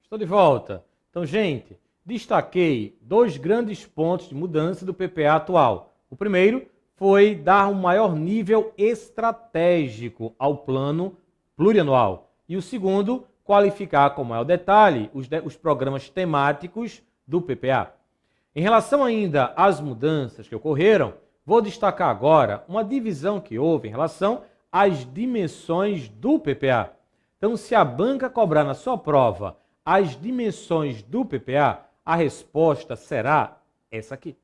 Estou de volta. Então, gente, destaquei 2 grandes pontos de mudança do PPA atual. O primeiro foi dar um maior nível estratégico ao plano plurianual. E o segundo, qualificar com maior detalhe os programas temáticos do PPA. Em relação ainda às mudanças que ocorreram, vou destacar agora uma divisão que houve em relação às dimensões do PPA. Então, se a banca cobrar na sua prova as dimensões do PPA, a resposta será essa aqui.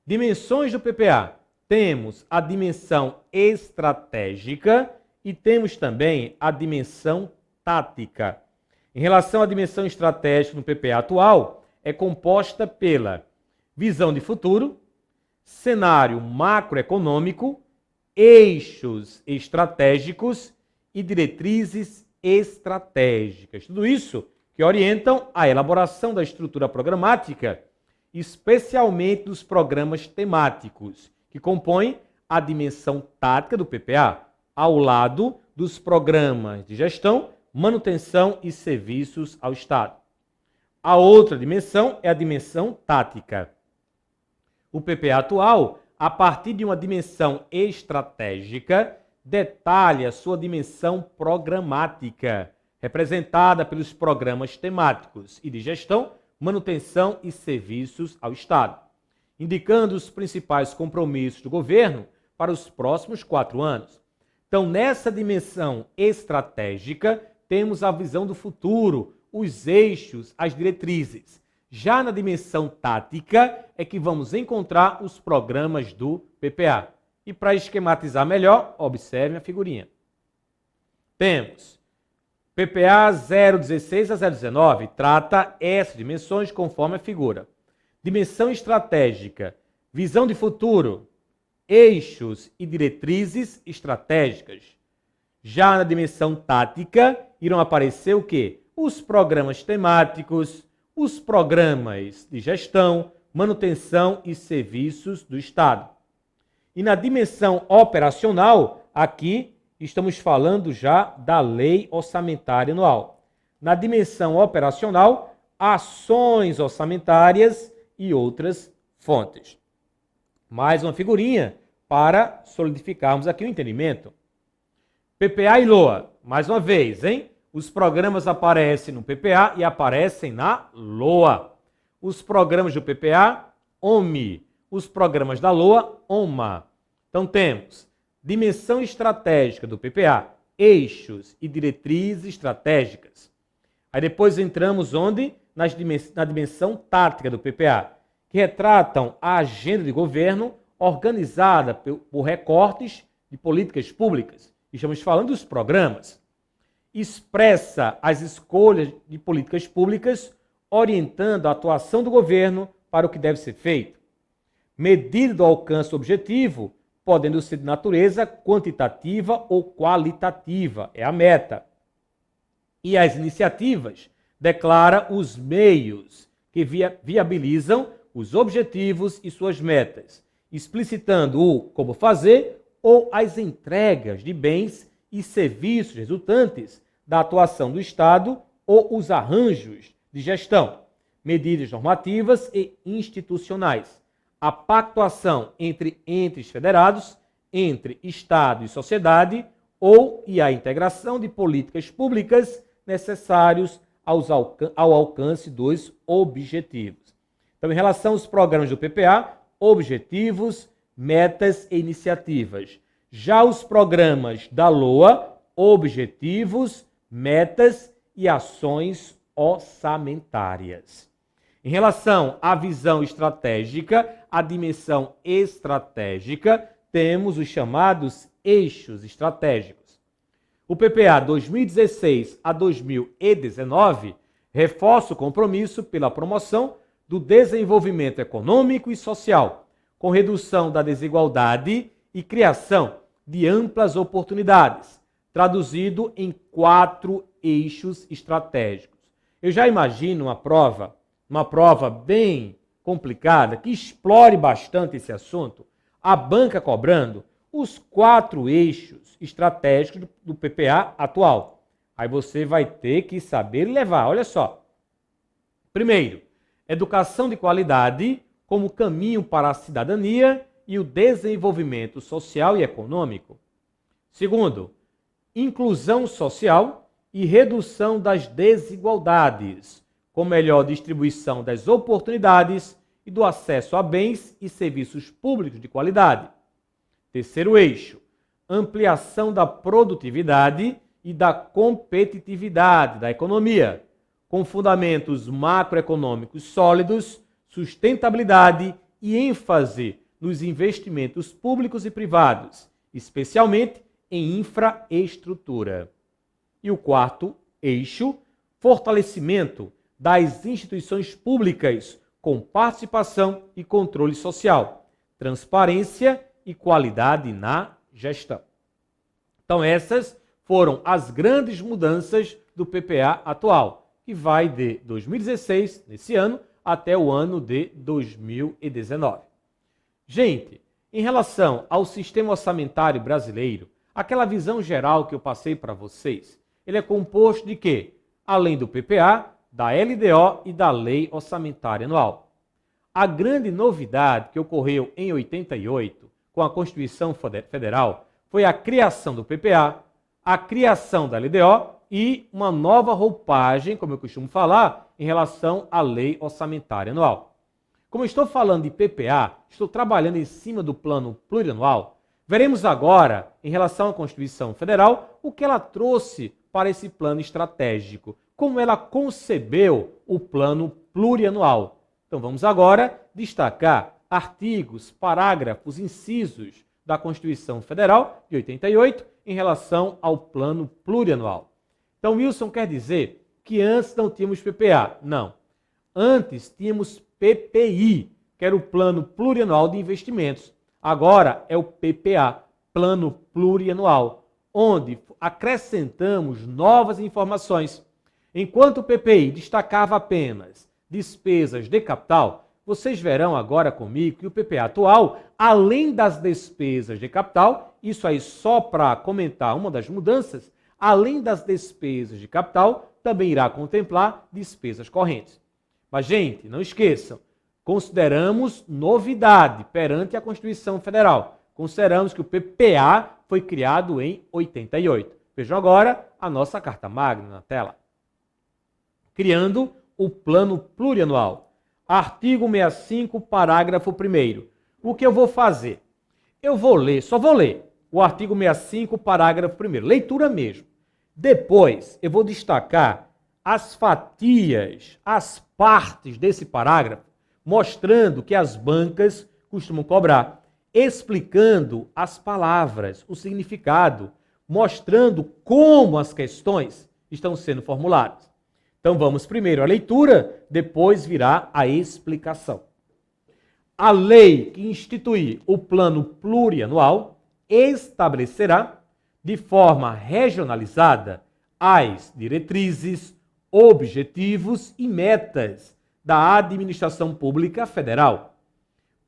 Dimensões do PPA. Temos a dimensão estratégica e temos também a dimensão tática. Em relação à dimensão estratégica no PPA atual, é composta pela visão de futuro, cenário macroeconômico, eixos estratégicos e diretrizes estratégicas. Tudo isso que orientam a elaboração da estrutura programática, especialmente dos programas temáticos, que compõem a dimensão tática do PPA, ao lado dos programas de gestão, manutenção e serviços ao Estado. A outra dimensão é a dimensão tática. O PPA atual, a partir de uma dimensão estratégica, detalha sua dimensão programática, representada pelos programas temáticos e de gestão, manutenção e serviços ao Estado, indicando os principais compromissos do governo para os próximos 4 anos. Então, nessa dimensão estratégica, temos a visão do futuro, os eixos, as diretrizes. Já na dimensão tática é que vamos encontrar os programas do PPA. E para esquematizar melhor, observe a figurinha. Temos PPA 016 a 019, trata essas dimensões conforme a figura. Dimensão estratégica, visão de futuro, eixos e diretrizes estratégicas. Já na dimensão tática, irão aparecer o quê? Os programas temáticos, os programas de gestão, manutenção e serviços do Estado. E na dimensão operacional, aqui estamos falando já da Lei Orçamentária Anual. Na dimensão operacional, ações orçamentárias e outras fontes. Mais uma figurinha para solidificarmos aqui o entendimento. PPA e LOA, mais uma vez, hein? Os programas aparecem no PPA e aparecem na LOA. Os programas do PPA, OMI. Os programas da LOA, OMA. Então temos dimensão estratégica do PPA, eixos e diretrizes estratégicas. Aí depois entramos onde? Na dimensão tática do PPA, que retratam a agenda de governo organizada por recortes de políticas públicas. Estamos falando dos programas. Expressa as escolhas de políticas públicas, orientando a atuação do governo para o que deve ser feito. Medida do alcance do objetivo, podendo ser de natureza quantitativa ou qualitativa, é a meta. E as iniciativas declara os meios que viabilizam os objetivos e suas metas, explicitando o como fazer ou as entregas de bens e serviços resultantes da atuação do Estado ou os arranjos de gestão, medidas normativas e institucionais, a pactuação entre entes federados, entre Estado e sociedade, e a integração de políticas públicas necessários ao alcance dos objetivos. Então, em relação aos programas do PPA, objetivos, metas e iniciativas. Já os programas da LOA, objetivos, metas e ações orçamentárias. Em relação à visão estratégica, a dimensão estratégica, temos os chamados eixos estratégicos. O PPA 2016 a 2019 reforça o compromisso pela promoção do desenvolvimento econômico e social, com redução da desigualdade e criação de amplas oportunidades, traduzido em 4 eixos estratégicos. Eu já imagino uma prova bem complicada, que explore bastante esse assunto, a banca cobrando os 4 eixos estratégicos do PPA atual. Aí você vai ter que saber levar, olha só. Primeiro, educação de qualidade como caminho para a cidadania e o desenvolvimento social e econômico. Segundo, inclusão social e redução das desigualdades, com melhor distribuição das oportunidades e do acesso a bens e serviços públicos de qualidade. Terceiro eixo, ampliação da produtividade e da competitividade da economia, com fundamentos macroeconômicos sólidos, sustentabilidade e ênfase nos investimentos públicos e privados, especialmente em infraestrutura. E o quarto eixo, fortalecimento das instituições públicas com participação e controle social, transparência e qualidade na gestão. Então essas foram as grandes mudanças do PPA atual, que vai de 2016, nesse ano, até o ano de 2019. Gente, em relação ao sistema orçamentário brasileiro, aquela visão geral que eu passei para vocês, ele é composto de quê? Além do PPA, da LDO e da Lei Orçamentária Anual. A grande novidade que ocorreu em 88, com a Constituição Federal, foi a criação do PPA, a criação da LDO e uma nova roupagem, como eu costumo falar, em relação à Lei Orçamentária Anual. Como eu estou falando de PPA, estou trabalhando em cima do plano plurianual. Veremos agora, em relação à Constituição Federal, o que ela trouxe para esse plano estratégico, como ela concebeu o plano plurianual. Então vamos agora destacar artigos, parágrafos, incisos da Constituição Federal de 88 em relação ao plano plurianual. Então, Wilson, quer dizer que antes não tínhamos PPA? Não. Antes tínhamos PPI, que era o Plano Plurianual de Investimentos. Agora é o PPA, Plano Plurianual, onde acrescentamos novas informações. Enquanto o PPI destacava apenas despesas de capital, vocês verão agora comigo que o PPA atual, além das despesas de capital, isso aí só para comentar uma das mudanças, além das despesas de capital, também irá contemplar despesas correntes. Mas, gente, não esqueçam, consideramos novidade perante a Constituição Federal. Consideramos que o PPA foi criado em 88. Vejam agora a nossa Carta Magna na tela. Criando o Plano Plurianual. Artigo 65, parágrafo 1º. O que eu vou fazer? Eu vou ler, só vou ler o artigo 65, parágrafo 1º. Leitura mesmo. Depois, eu vou destacar as fatias, as partes desse parágrafo, mostrando que as bancas costumam cobrar, explicando as palavras, o significado, mostrando como as questões estão sendo formuladas. Então vamos primeiro à leitura, depois virá a explicação. A lei que instituir o plano plurianual estabelecerá de forma regionalizada as diretrizes, objetivos e metas da administração pública federal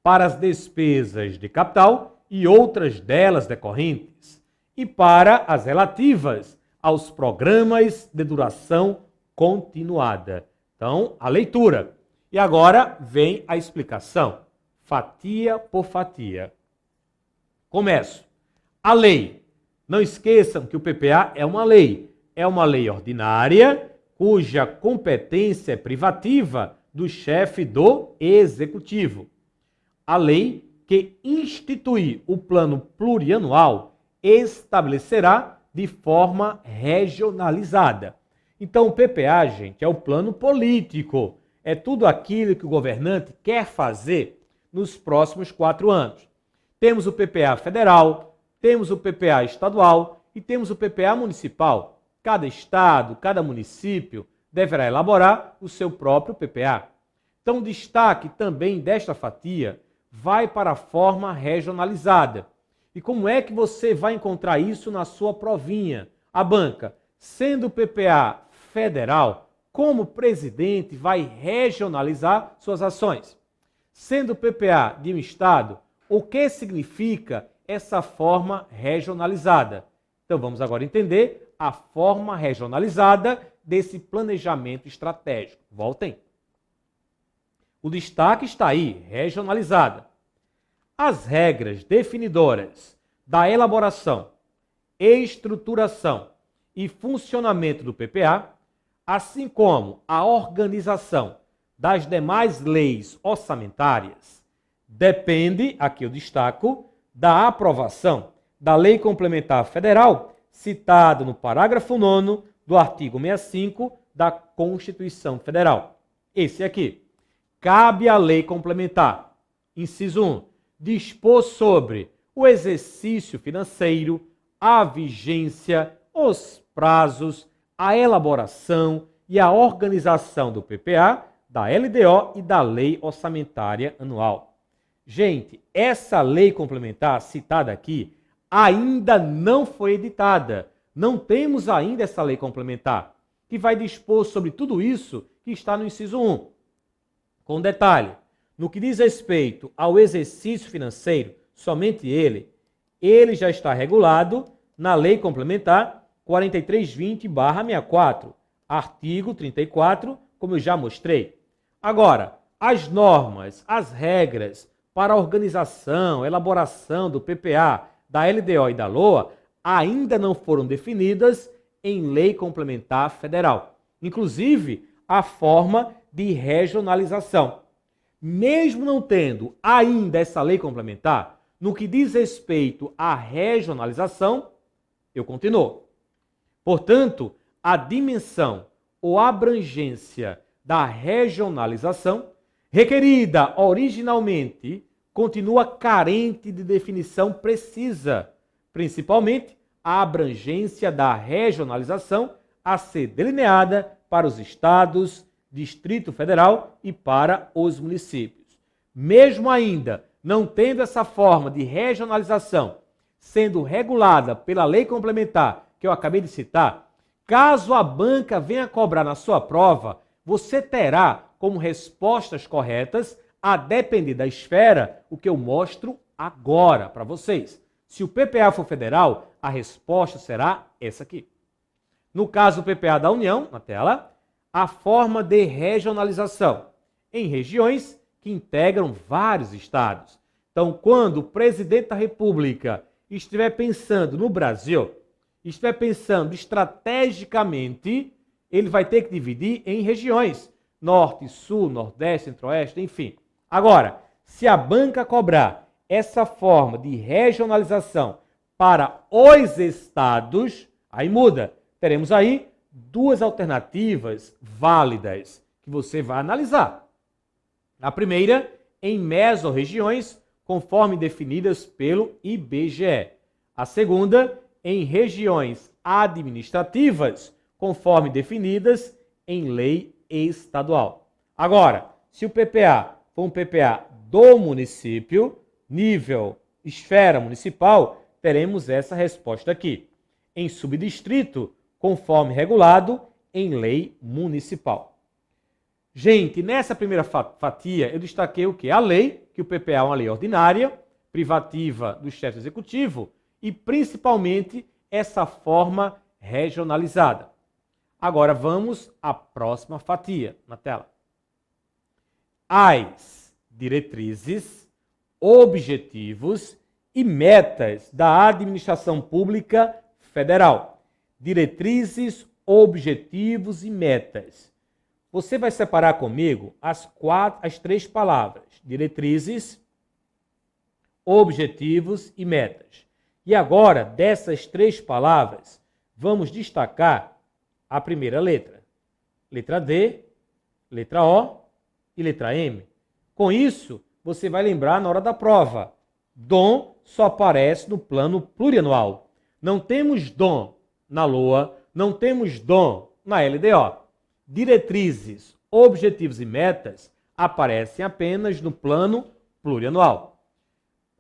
para as despesas de capital e outras delas decorrentes e para as relativas aos programas de duração continuada. Então, a leitura. E agora vem a explicação, fatia por fatia. Começo. A lei. Não esqueçam que o PPA é uma lei ordinária, cuja competência é privativa do chefe do executivo. A lei que instituir o plano plurianual estabelecerá de forma regionalizada. Então, o PPA, gente, é o plano político. É tudo aquilo que o governante quer fazer nos próximos 4 anos. Temos o PPA federal, temos o PPA estadual e temos o PPA municipal. Cada estado, cada município deverá elaborar o seu próprio PPA. Então, o destaque também desta fatia vai para a forma regionalizada. E como é que você vai encontrar isso na sua provinha? A banca, sendo PPA federal, como presidente vai regionalizar suas ações? Sendo PPA de um estado, o que significa essa forma regionalizada? Então vamos agora entender a forma regionalizada desse planejamento estratégico. Voltem. O destaque está aí, regionalizada. As regras definidoras da elaboração, estruturação e funcionamento do PPA, assim como a organização das demais leis orçamentárias, depende, aqui eu destaco, da aprovação da Lei Complementar Federal, citada no parágrafo 9º do artigo 65 da Constituição Federal. Esse aqui. Cabe à Lei Complementar, inciso 1, dispor sobre o exercício financeiro, a vigência, os prazos, a elaboração e a organização do PPA, da LDO e da Lei Orçamentária Anual. Gente, essa lei complementar citada aqui ainda não foi editada. Não temos ainda essa lei complementar, que vai dispor sobre tudo isso que está no inciso 1. Com detalhe, no que diz respeito ao exercício financeiro, somente ele já está regulado na Lei Complementar 4320/64, artigo 34, como eu já mostrei. Agora, as normas, as regras para a organização, elaboração do PPA, da LDO e da LOA ainda não foram definidas em Lei Complementar Federal. Inclusive, a forma de regionalização. Mesmo não tendo ainda essa lei complementar, no que diz respeito à regionalização, eu continuo. Portanto, a dimensão ou abrangência da regionalização, requerida originalmente, continua carente de definição precisa, principalmente a abrangência da regionalização a ser delineada para os estados, Distrito Federal e para os municípios. Mesmo ainda não tendo essa forma de regionalização sendo regulada pela lei complementar que eu acabei de citar, caso a banca venha cobrar na sua prova, você terá como respostas corretas, a depender da esfera, o que eu mostro agora para vocês. Se o PPA for federal, a resposta será essa aqui. No caso do PPA da União, na tela, a forma de regionalização em regiões que integram vários estados. Então, quando o presidente da República estiver pensando no Brasil, estiver pensando estrategicamente, ele vai ter que dividir em regiões. Norte, Sul, Nordeste, Centro-Oeste, enfim. Agora, se a banca cobrar essa forma de regionalização para os estados, aí muda. Teremos aí duas alternativas válidas que você vai analisar. A primeira, em mesorregiões, conforme definidas pelo IBGE. A segunda, em regiões administrativas, conforme definidas em lei estadual. Agora, se o PPA for um PPA do município, nível esfera municipal, teremos essa resposta aqui. Em subdistrito, conforme regulado em lei municipal. Gente, nessa primeira fatia, eu destaquei o quê? A lei, que o PPA é uma lei ordinária, privativa do chefe executivo, e principalmente essa forma regionalizada. Agora vamos à próxima fatia, na tela. As diretrizes, objetivos e metas da administração pública federal. Diretrizes, objetivos e metas. Você vai separar comigo as três palavras: diretrizes, objetivos e metas. E agora, dessas três palavras, vamos destacar a primeira letra. Letra D, letra O e letra M. Com isso, você vai lembrar na hora da prova. DOM só aparece no plano plurianual. Não temos DOM na LOA, não temos DOM na LDO. Diretrizes, objetivos e metas aparecem apenas no plano plurianual.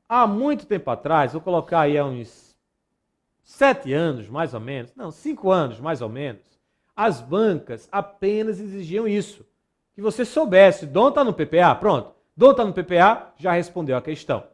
Há muito tempo atrás, vou colocar aí há uns 7 anos, mais ou menos, não, 5 anos, mais ou menos, as bancas apenas exigiam isso, que você soubesse, Dom está no PPA, pronto, Dom está no PPA, já respondeu a questão.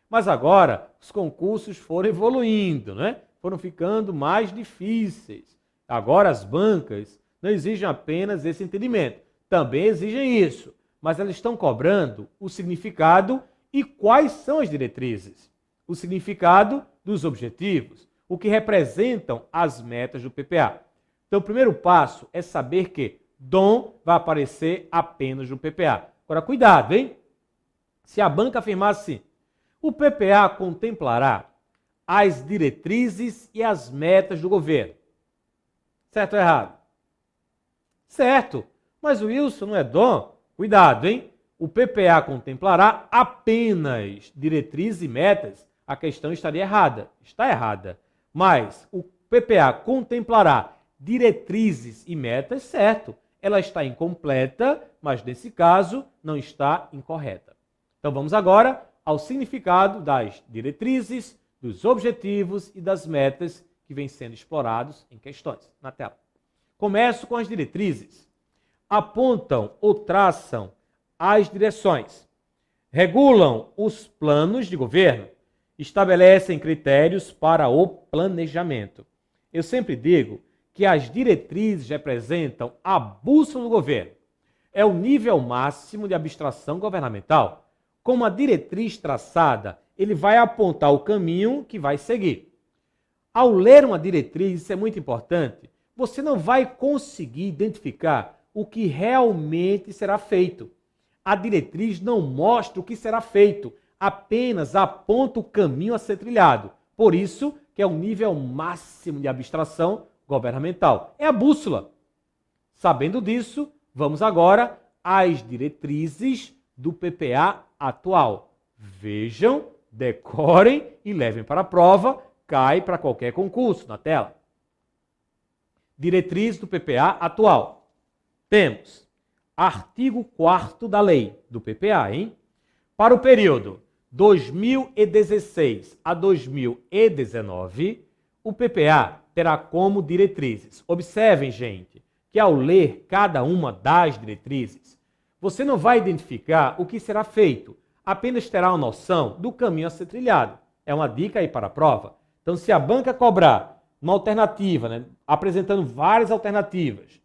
Mas agora, os concursos foram evoluindo, né? Foram ficando mais difíceis. Agora as bancas não exigem apenas esse entendimento, também exigem isso, mas elas estão cobrando o significado e quais são as diretrizes, o significado dos objetivos, o que representam as metas do PPA. Então, o primeiro passo é saber que Dom vai aparecer apenas no PPA. Agora, cuidado, hein? Se a banca afirmar assim, o PPA contemplará as diretrizes e as metas do governo. Certo ou errado? Certo. Mas o Wilson não é Dom? Cuidado, hein? O PPA contemplará apenas diretrizes e metas. A questão estaria errada. Está errada. Mas o PPA contemplará diretrizes e metas, certo. Ela está incompleta, mas nesse caso não está incorreta. Então vamos agora ao significado das diretrizes, dos objetivos e das metas que vêm sendo explorados em questões na tela. Começo com as diretrizes. Apontam ou traçam as direções, regulam os planos de governo, estabelecem critérios para o planejamento. Eu sempre digo que as diretrizes representam a bússola do governo. É o nível máximo de abstração governamental. Com uma diretriz traçada, ele vai apontar o caminho que vai seguir. Ao ler uma diretriz, isso é muito importante, você não vai conseguir identificar o que realmente será feito. A diretriz não mostra o que será feito, apenas aponta o caminho a ser trilhado. Por isso que é o nível máximo de abstração governamental. É a bússola. Sabendo disso, vamos agora às diretrizes do PPA atual. Vejam, decorem e levem para a prova, cai para qualquer concurso na tela. Diretriz do PPA atual. Temos artigo 4º da lei do PPA, hein? Para o período 2016 a 2019, o PPA terá como diretrizes. Observem, gente, que ao ler cada uma das diretrizes, você não vai identificar o que será feito, apenas terá uma noção do caminho a ser trilhado. É uma dica aí para a prova. Então, se a banca cobrar uma alternativa, né, apresentando várias alternativas,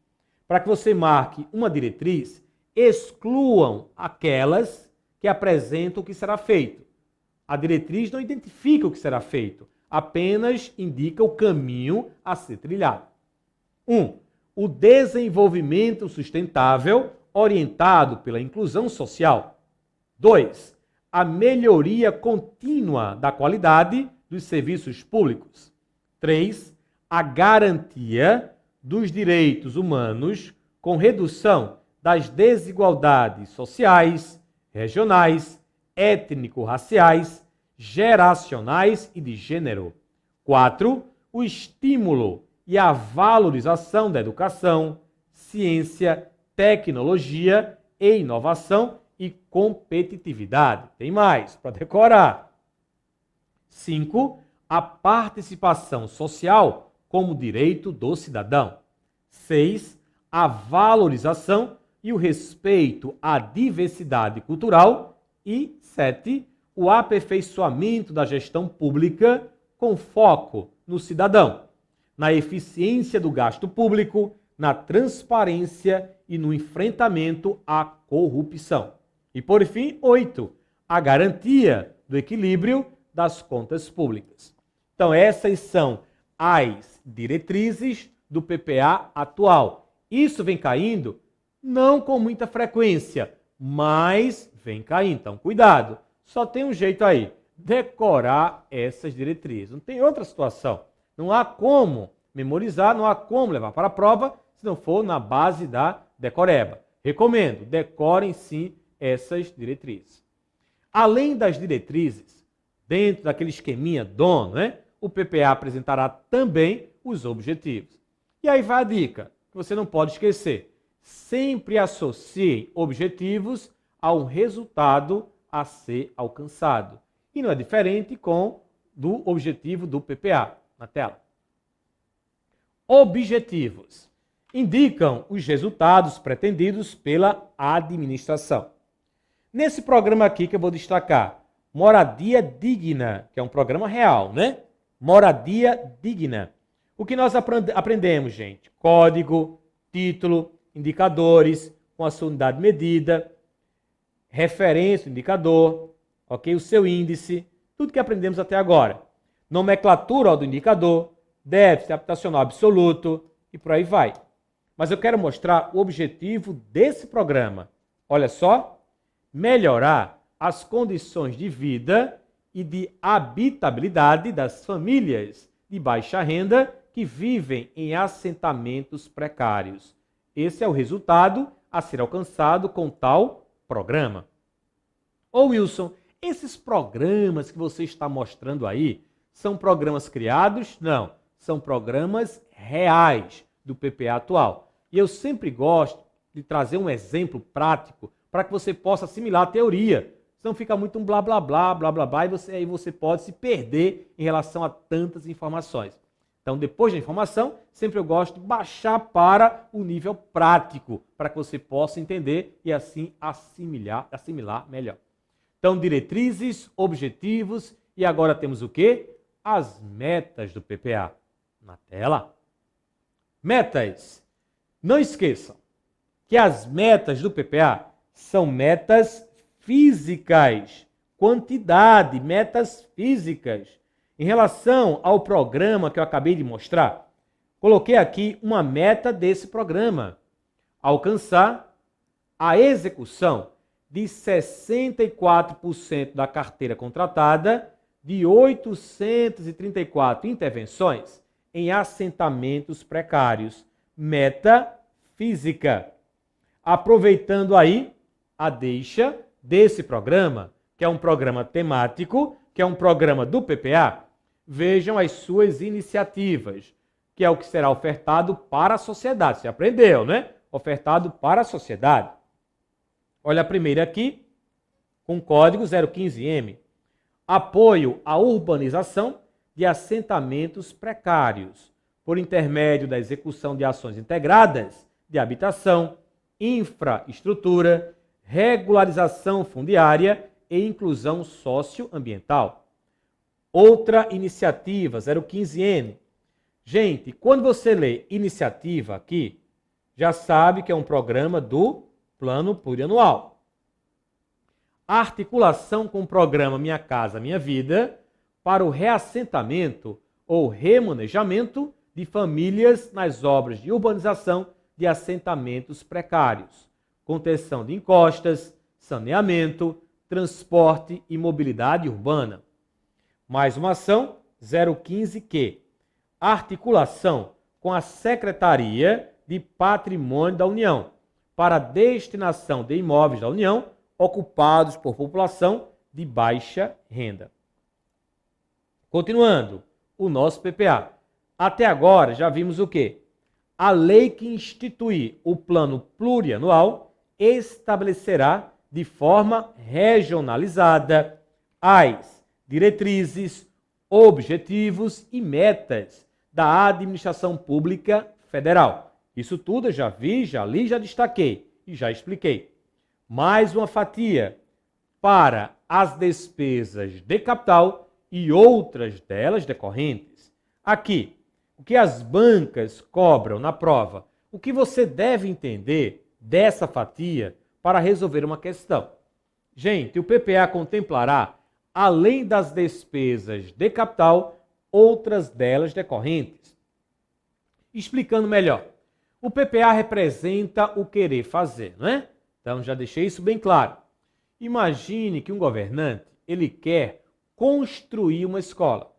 para que você marque uma diretriz, excluam aquelas que apresentam o que será feito. A diretriz não identifica o que será feito, apenas indica o caminho a ser trilhado. 1. O desenvolvimento sustentável orientado pela inclusão social. 2. A melhoria contínua da qualidade dos serviços públicos. 3. A garantia dos direitos humanos com redução das desigualdades sociais, regionais, étnico-raciais, geracionais e de gênero. 4. O estímulo e a valorização da educação, ciência, tecnologia e inovação e competitividade. Tem mais para decorar. 5. A participação social como direito do cidadão. 6. A valorização e o respeito à diversidade cultural. E 7. O aperfeiçoamento da gestão pública com foco no cidadão, na eficiência do gasto público, na transparência e no enfrentamento à corrupção. E, por fim, 8. A garantia do equilíbrio das contas públicas. Então, essas são as diretrizes do PPA atual. Isso vem caindo, não com muita frequência, mas vem caindo. Então, cuidado. Só tem um jeito aí, decorar essas diretrizes. Não tem outra situação. Não há como memorizar, não há como levar para a prova, se não for na base da decoreba. Recomendo, decorem sim essas diretrizes. Além das diretrizes, dentro daquele esqueminha Dom, né, o PPA apresentará também os objetivos. E aí vai a dica, que você não pode esquecer. Sempre associe objetivos a um resultado a ser alcançado. E não é diferente com do objetivo do PPA, na tela. Objetivos. Indicam os resultados pretendidos pela administração. Nesse programa aqui que eu vou destacar, Moradia Digna, que é um programa real, né? Moradia Digna. O que nós aprendemos, gente? Código, título, indicadores, com a sua unidade de medida, referência, indicador, ok? O seu índice, tudo que aprendemos até agora. Nomenclatura do indicador, déficit habitacional absoluto e por aí vai. Mas eu quero mostrar o objetivo desse programa. Olha só, melhorar as condições de vida e de habitabilidade das famílias de baixa renda que vivem em assentamentos precários. Esse é o resultado a ser alcançado com tal programa. Ô Wilson, esses programas que você está mostrando aí são programas criados? Não, são programas reais do PPA atual. E eu sempre gosto de trazer um exemplo prático para que você possa assimilar a teoria. Senão fica muito um blá, blá, blá, blá, blá, blá, e aí você pode se perder em relação a tantas informações. Então, depois da informação, sempre eu gosto de baixar para o nível prático, para que você possa entender e assim assimilar melhor. Então, diretrizes, objetivos e agora temos o quê? As metas do PPA. Na tela. Metas. Não esqueçam que as metas do PPA são metas físicas, quantidade, metas físicas. Em relação ao programa que eu acabei de mostrar, coloquei aqui uma meta desse programa. Alcançar a execução de 64% da carteira contratada de 834 intervenções em assentamentos precários. Meta física. Aproveitando aí a deixa desse programa, que é um programa temático, que é um programa do PPA, vejam as suas iniciativas, que é o que será ofertado para a sociedade. Você aprendeu, né? Ofertado para a sociedade. Olha a primeira aqui, com código 015M. Apoio à urbanização de assentamentos precários, por intermédio da execução de ações integradas de habitação, infraestrutura, regularização fundiária e inclusão socioambiental. Outra iniciativa, 015N. Gente, quando você lê iniciativa aqui, já sabe que é um programa do Plano Plurianual. Articulação com o programa Minha Casa Minha Vida para o reassentamento ou remanejamento de famílias nas obras de urbanização de assentamentos precários, contenção de encostas, saneamento, transporte e mobilidade urbana. Mais uma ação, 015Q. Articulação com a Secretaria de Patrimônio da União para destinação de imóveis da União ocupados por população de baixa renda. Continuando, o nosso PPA. Até agora já vimos o quê? A lei que institui o plano plurianual estabelecerá de forma regionalizada as diretrizes, objetivos e metas da administração pública federal. Isso tudo eu já vi, já li, já destaquei e já expliquei. Mais uma fatia para as despesas de capital e outras delas decorrentes. Aqui, o que as bancas cobram na prova, o que você deve entender dessa fatia para resolver uma questão. Gente, o PPA contemplará, além das despesas de capital, outras delas decorrentes. Explicando melhor, o PPA representa o querer fazer, não é? Então já deixei isso bem claro. Imagine que um governante, ele quer construir uma escola.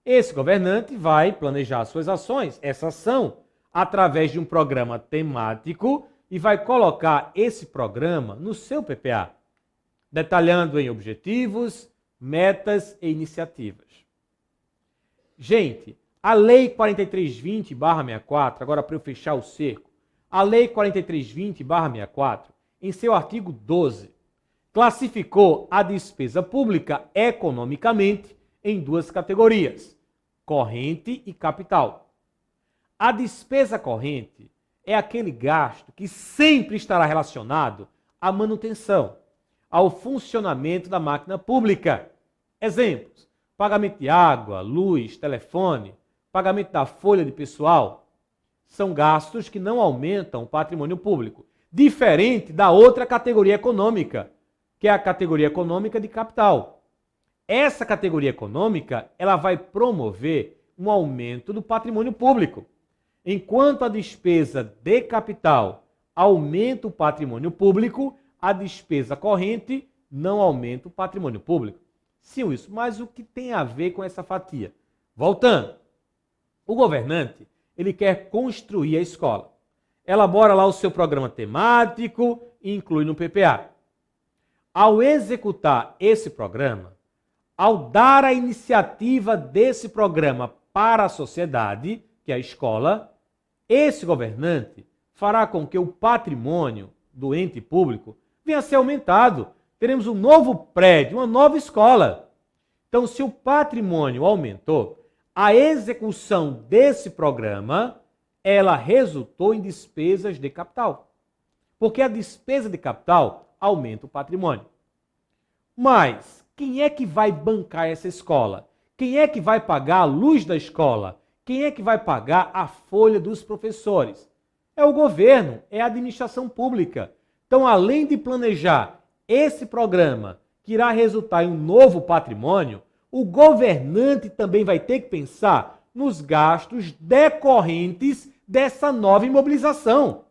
Esse governante vai planejar suas ações, essa ação, através de um programa temático e vai colocar esse programa no seu PPA, detalhando em objetivos, metas e iniciativas. Gente, a Lei 4320/64, agora para eu fechar o cerco, a Lei 4320/64, em seu artigo 12, classificou a despesa pública economicamente em duas categorias, corrente e capital. A despesa corrente é aquele gasto que sempre estará relacionado à manutenção, ao funcionamento da máquina pública. Exemplos: pagamento de água, luz, telefone, pagamento da folha de pessoal. São gastos que não aumentam o patrimônio público, diferente da outra categoria econômica, que é a categoria econômica de capital. Essa categoria econômica, ela vai promover um aumento do patrimônio público. Enquanto a despesa de capital aumenta o patrimônio público, a despesa corrente não aumenta o patrimônio público. Sim, isso, mas o que tem a ver com essa fatia? Voltando, o governante, ele quer construir a escola. Elabora lá o seu programa temático e inclui no PPA. Ao executar esse programa, ao dar a iniciativa desse programa para a sociedade, que é a escola, esse governante fará com que o patrimônio do ente público venha a ser aumentado. Teremos um novo prédio, uma nova escola. Então, se o patrimônio aumentou, a execução desse programa, ela resultou em despesas de capital. Porque a despesa de capital aumenta o patrimônio. Mas quem é que vai bancar essa escola? Quem é que vai pagar a luz da escola? Quem é que vai pagar a folha dos professores? É o governo, é a administração pública. Então, além de planejar esse programa, que irá resultar em um novo patrimônio, o governante também vai ter que pensar nos gastos decorrentes dessa nova imobilização.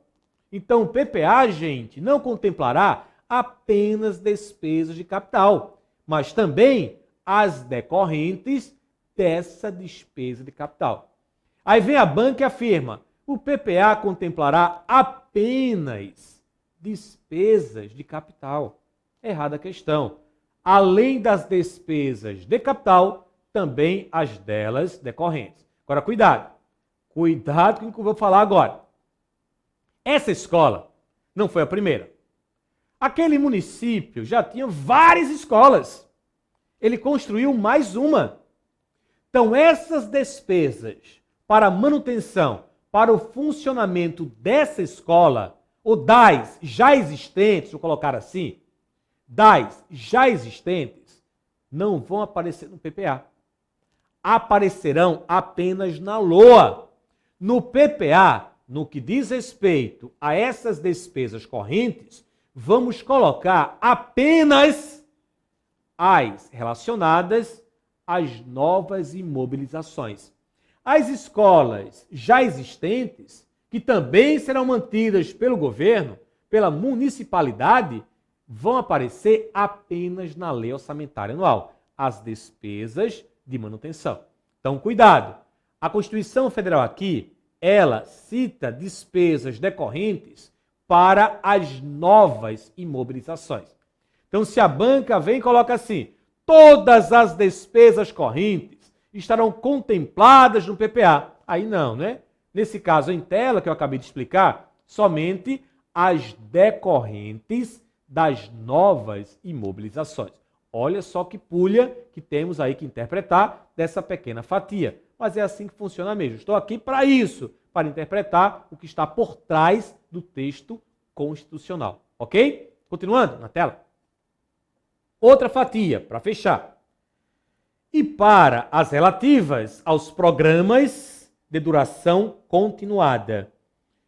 Então, o PPA, gente, não contemplará apenas despesas de capital, mas também as decorrentes dessa despesa de capital. Aí vem a banca e afirma: o PPA contemplará apenas despesas de capital. Errada a questão. Além das despesas de capital, também as delas decorrentes. Agora, cuidado. Cuidado com o que eu vou falar agora. Essa escola não foi a primeira. Aquele município já tinha várias escolas. Ele construiu mais uma. Então, essas despesas para manutenção, para o funcionamento dessa escola, ou das já existentes, vou colocar assim, das já existentes, não vão aparecer no PPA. Aparecerão apenas na LOA. No PPA, no que diz respeito a essas despesas correntes, vamos colocar apenas as relacionadas às novas imobilizações. As escolas já existentes, que também serão mantidas pelo governo, pela municipalidade, vão aparecer apenas na lei orçamentária anual, as despesas de manutenção. Então, cuidado. A Constituição Federal aqui, ela cita despesas decorrentes para as novas imobilizações. Então, se a banca vem e coloca assim: todas as despesas correntes estarão contempladas no PPA. Aí não, né? Nesse caso em tela, que eu acabei de explicar, somente as decorrentes das novas imobilizações. Olha só que pulha que temos aí que interpretar dessa pequena fatia. Mas é assim que funciona mesmo. Estou aqui para isso, para interpretar o que está por trás do texto constitucional. Ok? Continuando na tela. Outra fatia, para fechar. E para as relativas aos programas de duração continuada.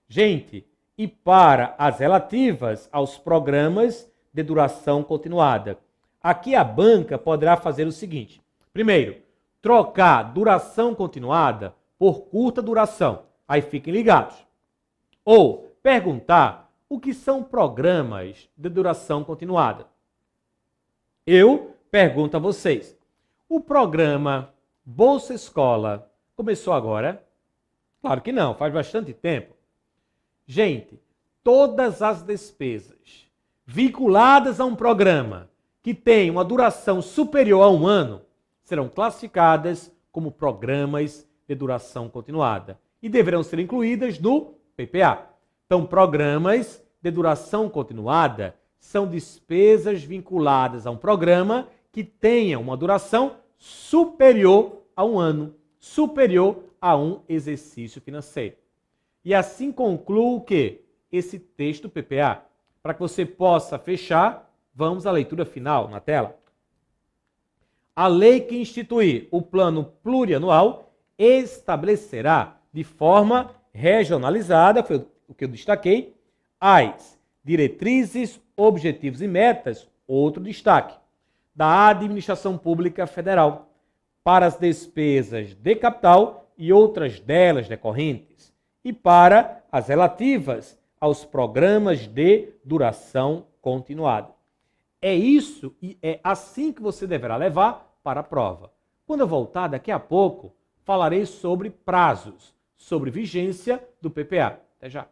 Gente, e para as relativas aos programas de duração continuada. Aqui a banca poderá fazer o seguinte. Primeiro, trocar duração continuada por curta duração. Aí fiquem ligados. Ou perguntar o que são programas de duração continuada. Eu pergunto a vocês. O programa Bolsa Escola começou agora? Claro que não, faz bastante tempo. Gente, todas as despesas vinculadas a um programa que tem uma duração superior a 1 ano serão classificadas como programas de duração continuada e deverão ser incluídas no PPA. Então, programas de duração continuada são despesas vinculadas a um programa que tenha uma duração superior a um ano, superior a um exercício financeiro. E assim concluo o quê? Esse texto PPA. Para que você possa fechar, vamos à leitura final na tela. A lei que instituir o plano plurianual estabelecerá de forma regionalizada, foi o que eu destaquei, as diretrizes, objetivos e metas, outro destaque, da administração pública federal, para as despesas de capital e outras delas decorrentes, e para as relativas aos programas de duração continuada. É isso e é assim que você deverá levar para a prova. Quando eu voltar daqui a pouco, falarei sobre prazos, sobre vigência do PPA. Até já.